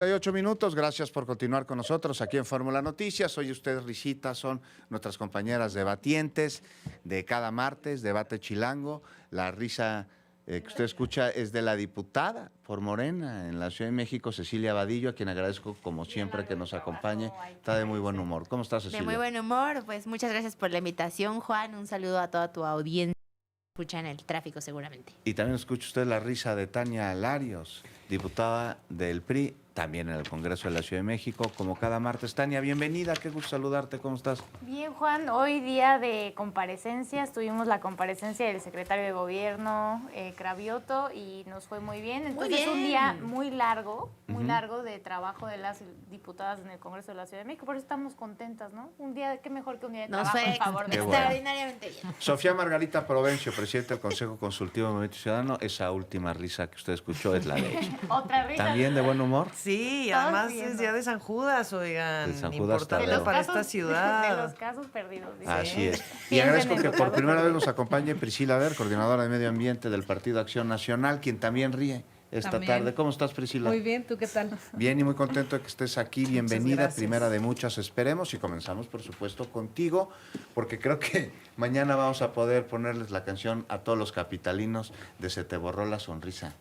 8 minutos, gracias por continuar con nosotros aquí en Fórmula Noticias. Hoy ustedes, risitas, son nuestras compañeras debatientes de cada martes, Debate Chilango. La risa que usted escucha es de la diputada por Morena en la Ciudad de México, Cecilia Vadillo, a quien agradezco como siempre que nos acompañe. Está de muy buen humor. ¿Cómo estás, Cecilia? De muy buen humor, pues muchas gracias por la invitación, Juan. Un saludo a toda tu audiencia. Escucha en el tráfico seguramente. Y también escucha usted la risa de Tania Larios, diputada del PRI, también en el Congreso de la Ciudad de México, como cada martes. Tania, bienvenida, qué gusto saludarte, ¿cómo estás? Bien, Juan, hoy día de comparecencias, tuvimos la comparecencia del secretario de Gobierno, Cravioto, y nos fue muy bien. Entonces, bien. un día muy largo de trabajo de las diputadas en el Congreso de la Ciudad de México, por eso estamos contentas, ¿no? Un día, qué mejor que un día de Nos trabajo fue en favor de extraordinariamente bien. Sofía Margarita Provencio, presidenta del Consejo Consultivo de Movimiento Ciudadano, esa última risa que usted escuchó es la de ella. Otra risa. ¿También de buen humor? Sí, Todos además viendo. es día de San Judas, oigan, De San Judas importante Tadeo. para esta ciudad. De los casos perdidos. Dice. Así es. Y Piensen agradezco en que los por casos primera vez perdidos. nos acompañe Priscila Ver, coordinadora de Medio Ambiente del Partido Acción Nacional, quien también ríe esta También. tarde. ¿Cómo estás, Priscila? Muy bien, ¿tú qué tal? Bien y muy contento de que estés aquí. Bienvenida, gracias. primera de muchas, esperemos. Y comenzamos, por supuesto, contigo, porque creo que mañana vamos a poder ponerles la canción a todos los capitalinos de Se te borró la sonrisa.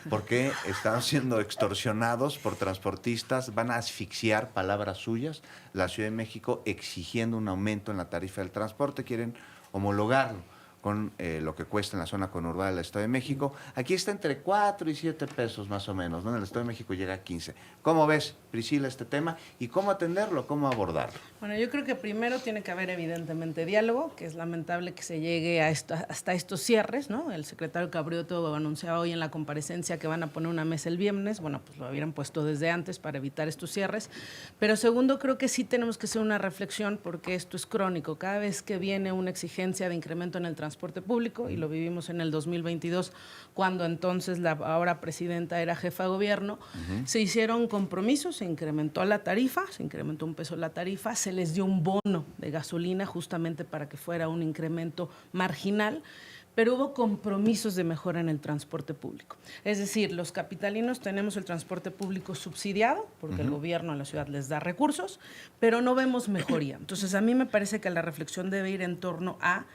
Porque están siendo extorsionados por transportistas, van a asfixiar, palabras suyas, la Ciudad de México exigiendo un aumento en la tarifa del transporte, quieren homologarlo con lo que cuesta en la zona conurbada del Estado de México. Aquí está entre 4 y 7 pesos más o menos, ¿no? En el Estado de México llega a 15. ¿Cómo ves, Priscila, este tema y cómo atenderlo, cómo abordarlo? Bueno, yo creo que primero tiene que haber evidentemente diálogo, que es lamentable que se llegue a hasta estos cierres, ¿no? El secretario Cravioto anunciaba hoy en la comparecencia que van a poner una mesa el viernes, bueno, pues lo hubieran puesto desde antes para evitar estos cierres, pero segundo, creo que sí tenemos que hacer una reflexión porque esto es crónico, cada vez que viene una exigencia de incremento en el transporte público, y lo vivimos en el 2022, cuando entonces la ahora presidenta era jefa de gobierno, se hicieron compromisos, se incrementó la tarifa, se incrementó $1 la tarifa, se les dio un bono de gasolina justamente para que fuera un incremento marginal, pero hubo compromisos de mejora en el transporte público. Es decir, los capitalinos tenemos el transporte público subsidiado, porque el gobierno de la ciudad les da recursos, pero no vemos mejoría. Entonces, a mí me parece que la reflexión debe ir en torno a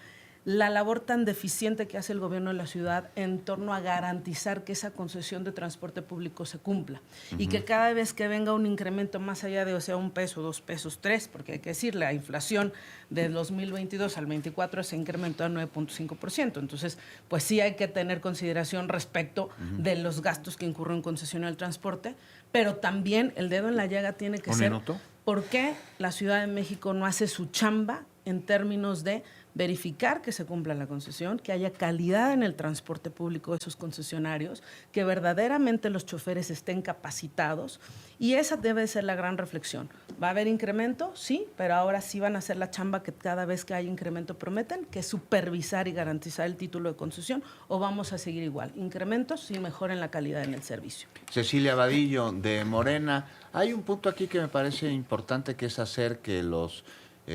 la labor tan deficiente que hace el gobierno de la ciudad en torno a garantizar que esa concesión de transporte público se cumpla y que cada vez que venga un incremento más allá de, o sea, $1, $2, $3, porque hay que decir, la inflación del 2022 al 24 se incrementó a 9.5%. Entonces, pues sí hay que tener consideración respecto de los gastos que incurren en concesión al transporte, pero también el dedo en la llaga tiene que ser por qué la Ciudad de México no hace su chamba en términos de verificar que se cumpla la concesión, que haya calidad en el transporte público de esos concesionarios, que verdaderamente los choferes estén capacitados, y esa debe ser la gran reflexión. ¿Va a haber incremento? Sí, pero ahora sí van a hacer la chamba que cada vez que hay incremento prometen, que es supervisar y garantizar el título de concesión, o vamos a seguir igual, incrementos sin mejora en la calidad en el servicio. Cecilia Vadillo, de Morena, hay un punto aquí que me parece importante, que es hacer que los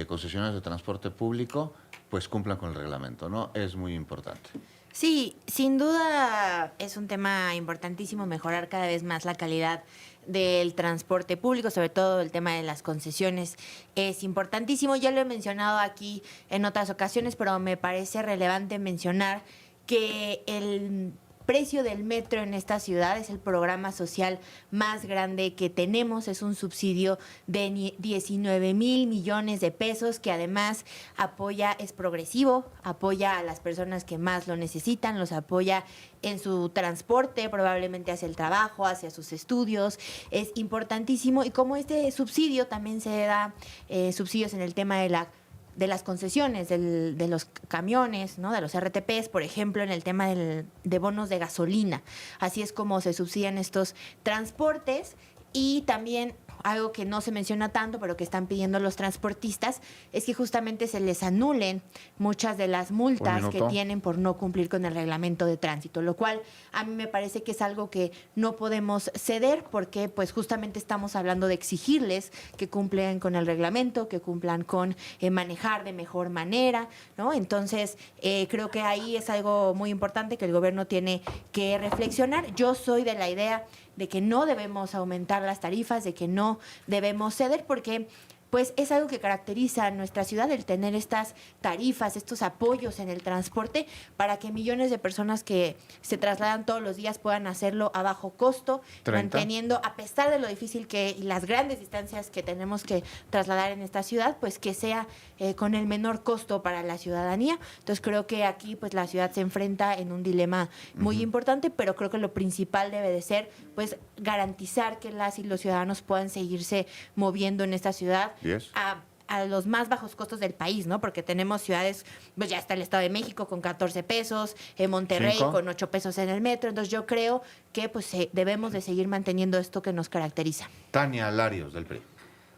concesionarios de transporte público pues cumplan con el reglamento, ¿no? Es muy importante. Sí, sin duda es un tema importantísimo mejorar cada vez más la calidad del transporte público, sobre todo el tema de las concesiones es importantísimo. Ya lo he mencionado aquí en otras ocasiones, pero me parece relevante mencionar que el precio del metro en esta ciudad es el programa social más grande que tenemos. Es un subsidio de 19,000 millones de pesos que además apoya, es progresivo, apoya a las personas que más lo necesitan, los apoya en su transporte, probablemente hacia el trabajo, hacia sus estudios. Es importantísimo, y como este subsidio también se da subsidios en el tema de las concesiones, de los camiones, ¿no? De los RTPs, por ejemplo, en el tema de bonos de gasolina. Así es como se subsidian estos transportes. Y también algo que no se menciona tanto, pero que están pidiendo los transportistas, es que justamente se les anulen muchas de las multas que tienen por no cumplir con el reglamento de tránsito, lo cual a mí me parece que es algo que no podemos ceder, porque pues justamente estamos hablando de exigirles que cumplan con el reglamento, que cumplan con manejar de mejor manera, ¿no? Entonces, creo que ahí es algo muy importante que el gobierno tiene que reflexionar. Yo soy de la idea de que no debemos aumentar las tarifas, de que no debemos ceder, porque pues es algo que caracteriza a nuestra ciudad, el tener estas tarifas, estos apoyos en el transporte para que millones de personas que se trasladan todos los días puedan hacerlo a bajo costo, 30. manteniendo, a pesar de lo difícil que y las grandes distancias que tenemos que trasladar en esta ciudad, pues que sea con el menor costo para la ciudadanía. Entonces creo que aquí pues la ciudad se enfrenta en un dilema muy importante, pero creo que lo principal debe de ser pues garantizar que las y los ciudadanos puedan seguirse moviendo en esta ciudad Yes. a los más bajos costos del país, ¿no? Porque tenemos ciudades, pues ya está el Estado de México con 14 pesos, Monterrey 5. con 8 pesos en el metro. Entonces yo creo que pues debemos de seguir manteniendo esto que nos caracteriza. Tania Larios, del PRI.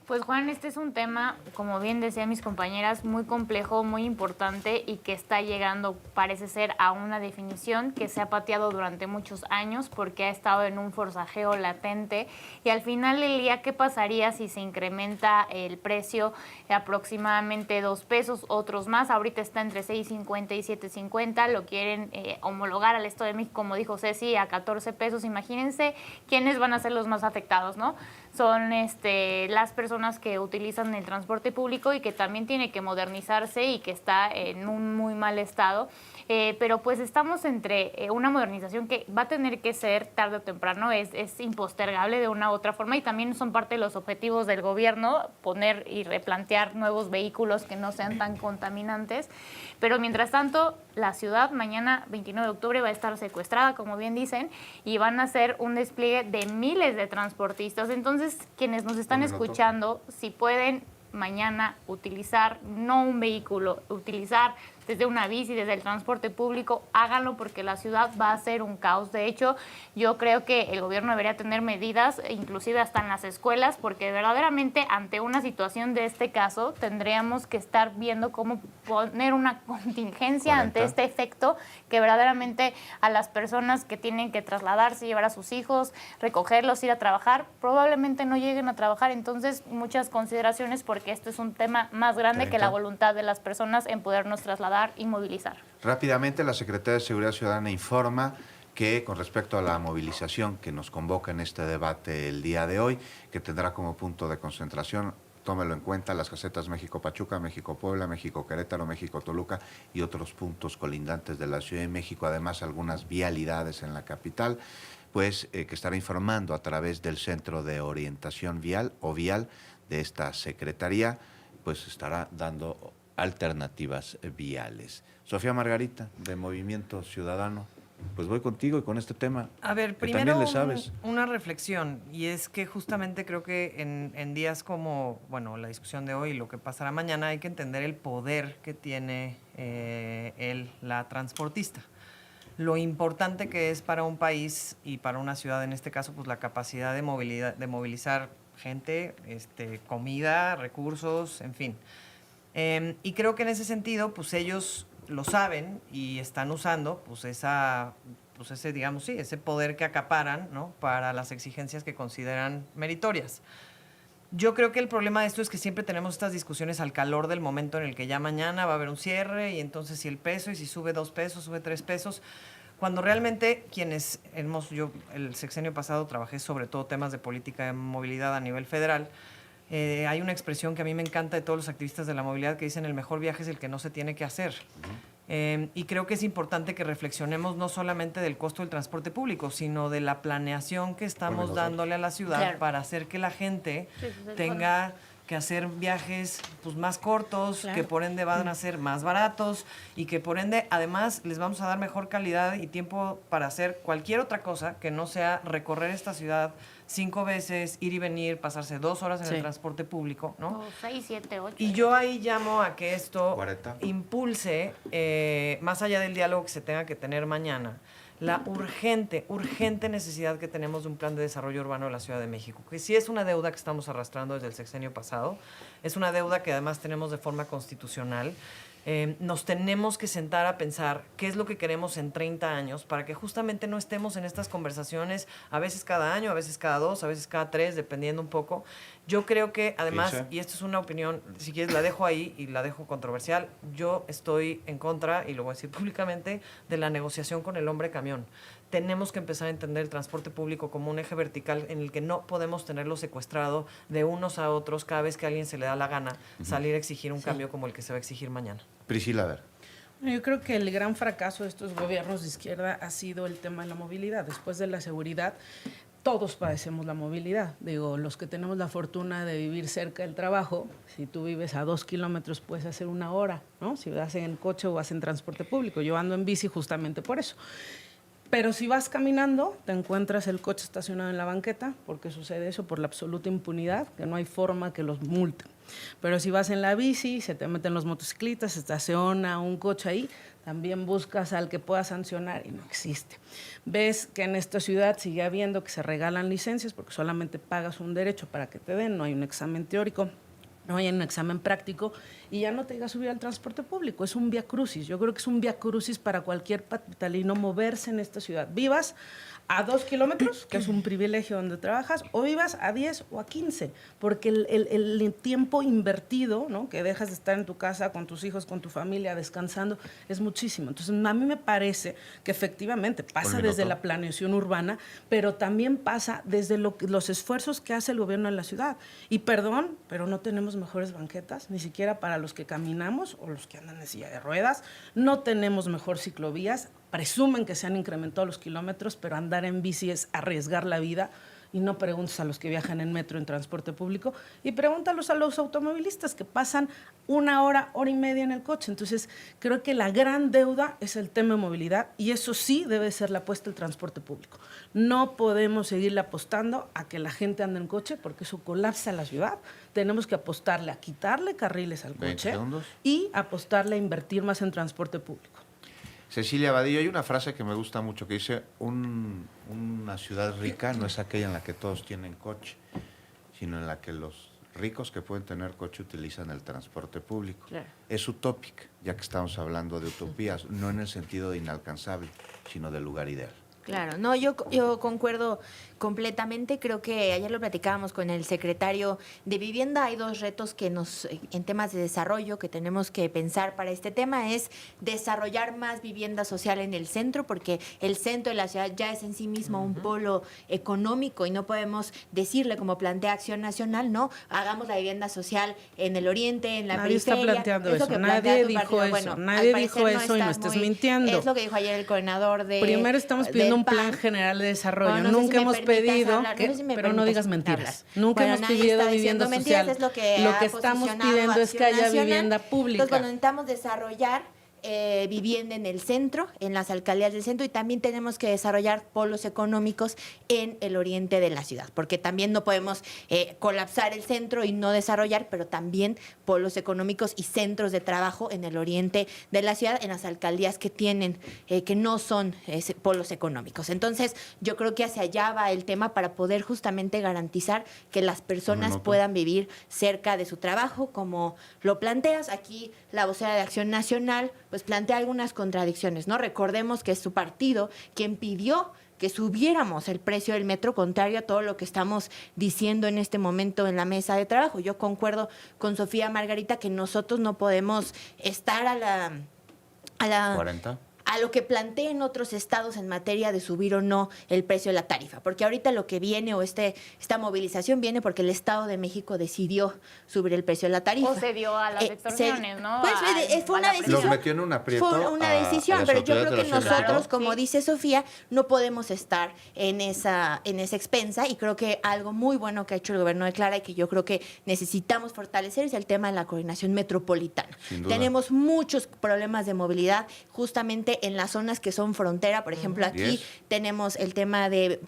Pues Juan, este es un tema, como bien decían mis compañeras, muy complejo, muy importante y que está llegando, parece ser, a una definición que se ha pateado durante muchos años porque ha estado en un forcejeo latente y al final del día, ¿qué pasaría si se incrementa el precio aproximadamente 2 pesos, otros más? Ahorita está entre 6.50 y 7.50, lo quieren homologar al Estado de México, como dijo Ceci, a 14 pesos. Imagínense quiénes van a ser los más afectados, ¿no? Son las personas que utilizan el transporte público y que también tiene que modernizarse y que está en un muy mal estado. Pero pues estamos entre una modernización que va a tener que ser tarde o temprano, es impostergable de una u otra forma y también son parte de los objetivos del gobierno, poner y replantear nuevos vehículos que no sean tan contaminantes. Pero mientras tanto, la ciudad mañana, 29 de octubre, va a estar secuestrada, como bien dicen, y van a hacer un despliegue de miles de transportistas. Entonces, quienes nos están escuchando, si pueden mañana utilizar, no un vehículo, utilizar desde una bici, desde el transporte público, háganlo porque la ciudad va a ser un caos. De hecho, yo creo que el gobierno debería tener medidas, inclusive hasta en las escuelas, porque verdaderamente ante una situación de este caso tendríamos que estar viendo cómo poner una contingencia ante este efecto que verdaderamente a las personas que tienen que trasladarse, llevar a sus hijos, recogerlos, ir a trabajar, probablemente no lleguen a trabajar. Entonces, muchas consideraciones porque esto es un tema más grande que la voluntad de las personas en podernos trasladar y movilizar. Rápidamente, la Secretaría de Seguridad Ciudadana informa que con respecto a la movilización que nos convoca en este debate el día de hoy, que tendrá como punto de concentración, tómelo en cuenta, las casetas México-Pachuca, México-Puebla, México-Querétaro, México-Toluca y otros puntos colindantes de la Ciudad de México, además algunas vialidades en la capital, pues que estará informando a través del Centro de Orientación Vial o Vial de esta Secretaría, pues estará dando alternativas viales. Sofía Margarita, de Movimiento Ciudadano, pues voy contigo y con este tema. A ver, que primero también le sabes. una reflexión, y es que justamente creo que en días como, bueno, la discusión de hoy y lo que pasará mañana, hay que entender el poder que tiene la transportista. Lo importante que es para un país y para una ciudad, en este caso, pues la capacidad de movilizar gente, comida, recursos, en fin. Y creo que en ese sentido, pues ellos lo saben y están usando pues ese, digamos, sí, ese poder que acaparan, ¿no?, para las exigencias que consideran meritorias. Yo creo que el problema de esto es que siempre tenemos estas discusiones al calor del momento en el que ya mañana va a haber un cierre y entonces si el peso y si sube 2 pesos, sube 3 pesos, cuando realmente yo el sexenio pasado trabajé sobre todo temas de política de movilidad a nivel federal. Hay una expresión que a mí me encanta de todos los activistas de la movilidad que dicen el mejor viaje es el que no se tiene que hacer. Y creo que es importante que reflexionemos no solamente del costo del transporte público, sino de la planeación que estamos dándole a la ciudad para hacer que la gente tenga que hacer viajes pues, más cortos, que por ende van a ser más baratos y que por ende además les vamos a dar mejor calidad y tiempo para hacer cualquier otra cosa que no sea recorrer esta ciudad 5 veces, ir y venir, pasarse 2 horas en el transporte público, ¿no? O 6, 7, 8. Y yo ahí llamo a que esto 40. impulse, más allá del diálogo que se tenga que tener mañana, la urgente necesidad que tenemos de un plan de desarrollo urbano de la Ciudad de México, que sí es una deuda que estamos arrastrando desde el sexenio pasado, es una deuda que además tenemos de forma constitucional. Nos tenemos que sentar a pensar qué es lo que queremos en 30 años para que justamente no estemos en estas conversaciones a veces cada año, a veces cada 2, a veces cada 3, dependiendo un poco. Yo creo que además, 15. y esto es una opinión, si quieres la dejo ahí y la dejo controversial, yo estoy en contra, y lo voy a decir públicamente, de la negociación con el hombre camión. tenemos que empezar a entender el transporte público como un eje vertical en el que no podemos tenerlo secuestrado de unos a otros cada vez que a alguien se le da la gana salir a exigir un cambio como el que se va a exigir mañana. Priscila, a ver. Yo creo que el gran fracaso de estos gobiernos de izquierda ha sido el tema de la movilidad. Después de la seguridad, todos padecemos la movilidad. Digo, los que tenemos la fortuna de vivir cerca del trabajo, si tú vives a 2 kilómetros puedes hacer 1 hora, ¿no? Si vas en coche o vas en transporte público. Yo ando en bici justamente por eso. Pero si vas caminando, te encuentras el coche estacionado en la banqueta, porque sucede eso por la absoluta impunidad, que no hay forma que los multen. Pero si vas en la bici, se te meten los motociclistas, se estaciona un coche ahí, también buscas al que pueda sancionar y no existe. Ves que en esta ciudad sigue habiendo que se regalan licencias porque solamente pagas un derecho para que te den, no hay un examen teórico, no hay un examen práctico y ya no te digas subir al transporte público. Es un viacrucis. Yo creo que es un viacrucis para cualquier capitalino moverse en esta ciudad. Vivas a 2 kilómetros, que es un privilegio donde trabajas, o vivas a 10 o a 15, porque el tiempo invertido, ¿no?, que dejas de estar en tu casa con tus hijos, con tu familia, descansando, es muchísimo. Entonces, a mí me parece que efectivamente pasa desde la planeación urbana, pero también pasa desde los esfuerzos que hace el gobierno en la ciudad. Y perdón, pero no tenemos mejores banquetas, ni siquiera para los que caminamos o los que andan en silla de ruedas. No tenemos mejor ciclovías. Presumen que se han incrementado los kilómetros, pero andar en bici es arriesgar la vida. Y no preguntes a los que viajan en metro, en transporte público, y pregúntalos a los automovilistas que pasan 1 hora, hora y media en el coche. Entonces, creo que la gran deuda es el tema de movilidad, y eso sí debe ser la apuesta del transporte público. No podemos seguirle apostando a que la gente ande en coche, porque eso colapsa la ciudad. Tenemos que apostarle a quitarle carriles al coche y apostarle a invertir más en transporte público. Cecilia Badillo, hay una frase que me gusta mucho que dice, una ciudad rica no es aquella en la que todos tienen coche, sino en la que los ricos que pueden tener coche utilizan el transporte público. Claro. Es utópica, ya que estamos hablando de utopías, no en el sentido de inalcanzable, sino del lugar ideal. Claro, no, yo concuerdo completamente. Creo que ayer lo platicábamos con el secretario de Vivienda. Hay 2 retos que en temas de desarrollo que tenemos que pensar para este tema. Es desarrollar más vivienda social en el centro, porque el centro de la ciudad ya es en sí mismo un polo económico y no podemos decirle, como plantea Acción Nacional, no, hagamos la vivienda social en el oriente, en la Nadie periferia. está planteando eso, nadie dijo eso, nadie dijo eso y no estés mintiendo. Es lo que dijo ayer el coordinador de... Primero estamos pidiendo un plan general de desarrollo. Bueno, no nunca hemos pedido, pero no digas mentiras. Nunca hemos pedido vivienda social. Es lo que estamos pidiendo es que haya vivienda pública. Entonces, bueno, necesitamos desarrollar vivienda en el centro, en las alcaldías del centro, y también tenemos que desarrollar polos económicos en el oriente de la ciudad, porque también no podemos colapsar el centro y no desarrollar, pero también polos económicos y centros de trabajo en el oriente de la ciudad, en las alcaldías que tienen, que no son polos económicos. Entonces, yo creo que hacia allá va el tema para poder justamente garantizar que las personas puedan vivir cerca de su trabajo, como lo planteas. Aquí la vocera de Acción Nacional pues plantea algunas contradicciones, ¿no? Recordemos que es su partido quien pidió que subiéramos el precio del metro, contrario a todo lo que estamos diciendo en este momento en la mesa de trabajo. Yo concuerdo con Sofía Margarita que nosotros no podemos estar a la 40. A lo que planteen otros estados en materia de subir o no el precio de la tarifa. Porque ahorita lo que viene, o esta movilización viene porque el Estado de México decidió subir el precio de la tarifa. O se dio a las extorsiones, ¿no? Pues fue una decisión. Los metió en un aprieto. Fue una decisión, pero yo creo que nosotros, como sí, dice Sofía, no podemos estar en esa expensa, y creo que algo muy bueno que ha hecho el gobierno de Clara y que yo creo que necesitamos fortalecer es el tema de la coordinación metropolitana. Tenemos muchos problemas de movilidad justamente en las zonas que son frontera. Por ejemplo, aquí tenemos el tema de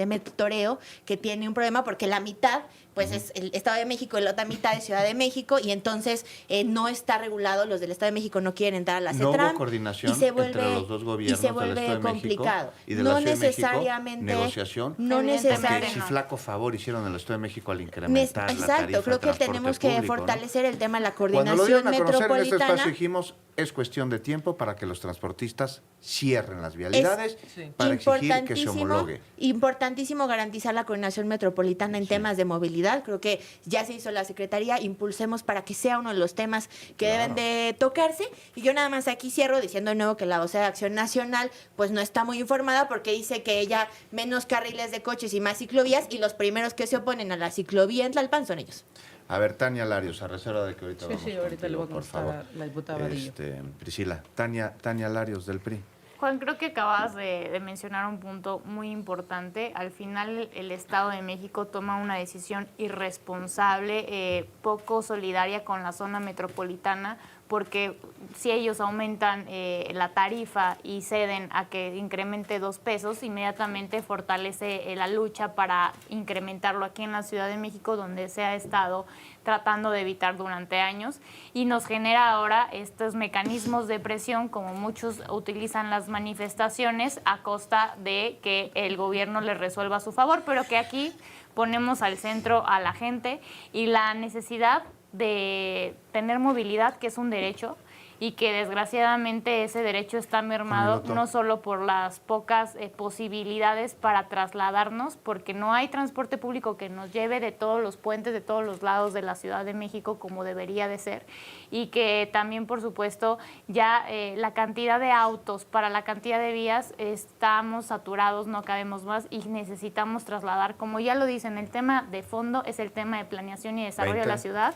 Metro Toreo, que tiene un problema porque la mitad pues es el Estado de México y la otra mitad es Ciudad de México, y entonces no está regulado. Los del Estado de México no quieren entrar a la CETRAN. No hubo coordinación entre los dos gobiernos, y se vuelve del Estado de complicado. México y de no la Ciudad necesariamente, de México, negociación. No necesariamente. Porque si flaco favor hicieron en el Estado de México al incrementar la tarifa Exacto, creo que tenemos que público, fortalecer el tema de la Cuando lo coordinación dieron a conocer en este metropolitana. espacio dijimos, es cuestión de tiempo para que los transportistas cierren las vialidades Sí. para exigir que se homologue. Importantísimo garantizar la coordinación metropolitana en temas de movilidad. Creo que ya se hizo la Secretaría, impulsemos para que sea uno de los temas que deben de tocarse. Y yo nada más aquí cierro diciendo de nuevo que la vocera de Acción Nacional pues no está muy informada porque dice que ella menos carriles de coches y más ciclovías, y los primeros que se oponen a la ciclovía en Tlalpan son ellos. A ver, Tania Larios, a reserva de que ahorita Sí, vamos sí, ahorita contigo, le voy a por contestar favor. a la diputada Vadillo. Priscila, Tania Larios del PRI. Juan, creo que acabas de mencionar un punto muy importante. Al final el Estado de México toma una decisión irresponsable, poco solidaria con la zona metropolitana, porque si ellos aumentan la tarifa y ceden a que incremente 2 pesos, inmediatamente fortalece la lucha para incrementarlo aquí en la Ciudad de México, donde se ha estado tratando de evitar durante años, y nos genera ahora estos mecanismos de presión, como muchos utilizan las manifestaciones, a costa de que el gobierno les resuelva a su favor, pero que aquí ponemos al centro a la gente y la necesidad de tener movilidad, que es un derecho, y que desgraciadamente ese derecho está mermado no solo por las pocas posibilidades para trasladarnos, porque no hay transporte público que nos lleve de todos los puentes, de todos los lados de la Ciudad de México como debería de ser, y que también, por supuesto, ya la cantidad de autos para la cantidad de vías, estamos saturados, no cabemos más y necesitamos trasladar, como ya lo dicen, el tema de fondo es el tema de planeación y desarrollo de la ciudad.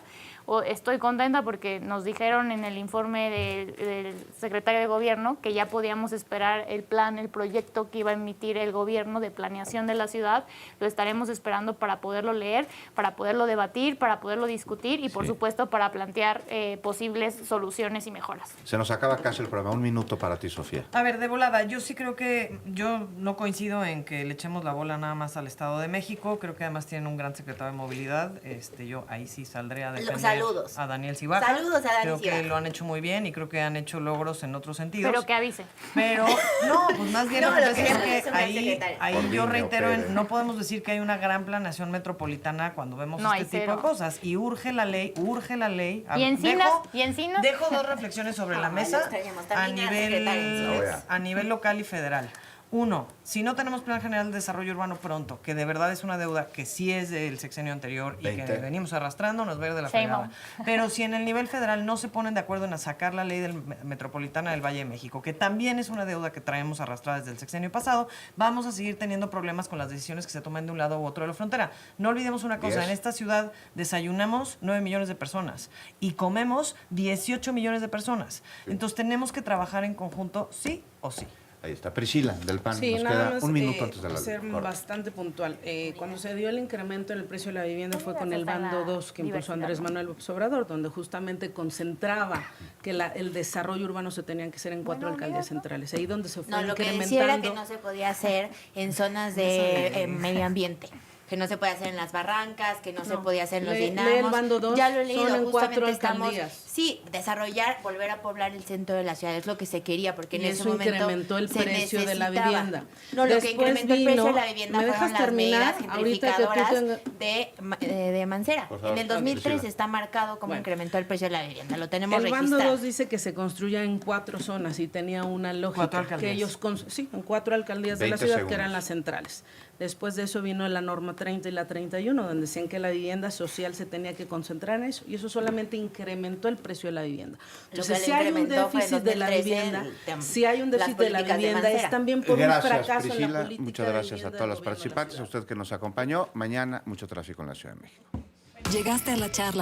Estoy contenta porque nos dijeron en el informe del secretario de Gobierno que ya podíamos esperar el plan, el proyecto que iba a emitir el gobierno de planeación de la ciudad. Lo estaremos esperando para poderlo leer, para poderlo debatir, para poderlo discutir y, por supuesto, para plantear posibles soluciones y mejoras. Se nos acaba casi el programa. 1 minuto para ti, Sofía. A ver, de volada, yo sí creo que yo no coincido en que le echemos la bola nada más al Estado de México. Creo que además tienen un gran secretario de movilidad. Yo ahí sí saldré a defender Saludos. a Daniel Cibaja. Saludos a Dani Creo Cibaja. que lo han hecho muy bien y creo que han hecho logros en otros sentidos. Pero que avise. Pero, no, pues más bien No, lo que lo pasa queremos es que es un buen secretario. ahí Por yo línea, reitero, Pérez. no podemos decir que hay una gran planeación metropolitana cuando vemos No, hay este tipo cero. de cosas. Y urge la ley. ¿Y Encinas? Dejo 2 reflexiones sobre la Ay, mesa lo extrañamos. a También era secretaria. nivel local y federal. 1, si no tenemos Plan General de Desarrollo Urbano pronto, que de verdad es una deuda que sí es del sexenio anterior y 20. que venimos arrastrando, nos va a ir de la Shame fregada. on. Pero si en el nivel federal no se ponen de acuerdo en sacar la ley metropolitana del Valle de México, que también es una deuda que traemos arrastrada desde el sexenio pasado, vamos a seguir teniendo problemas con las decisiones que se tomen de un lado u otro de la frontera. No olvidemos una cosa, 10. en esta ciudad desayunamos 9 millones de personas y comemos 18 millones de personas. Entonces tenemos que trabajar en conjunto, sí o sí. Ahí está. Priscila, del PAN. Sí, Nos nada queda más 1 minuto antes de la ser corte. bastante puntual. Cuando se dio el incremento en el precio de la vivienda fue con el Gracias a la bando 2 que impulsó diversidad, Andrés ¿no? Manuel López Obrador, donde justamente concentraba que el desarrollo urbano se tenían que hacer en 4 alcaldías centrales. Ahí donde se fue No, lo que incrementando. decía era que no se podía hacer en zonas de medio ambiente. Que no se puede hacer en las barrancas, que no se podía hacer en los lee dinamos. el bando 2, ya lo he leído, son en 4 justamente estamos, alcaldías. sí, desarrollar, volver a poblar el centro de la ciudad, es lo que se quería, porque en Y ese eso momento incrementó el se precio de la necesitaba. vivienda. No, lo que Después incrementó el precio de la vino- vivienda ¿me fueron dejas las terminar? medidas Ahorita que tú gentrificadoras tengas- de Mancera. Por favor, En el 2003 Priscila. está marcado cómo Bueno. incrementó el precio de la vivienda, lo tenemos El bando registrado. 2 dice que se construya en 4 zonas y tenía una lógica. 4 alcaldías. Que ellos sí, en 4 alcaldías de la 20 ciudad segundos. que eran las centrales. Después de eso vino la norma 30 y la 31, donde decían que la vivienda social se tenía que concentrar en eso, y eso solamente incrementó el precio de la vivienda. Entonces, que si le hay un incrementó fue en déficit de la 2013 vivienda, el tema- si hay un las déficit de la políticas de vivienda, es Mancera. también por un Gracias, fracaso en la Priscila. política Muchas de gracias a vivienda todos del los gobierno de la participantes, a ciudad. usted que nos acompañó. Mañana, mucho tráfico en la Ciudad de México. Llegaste a la charla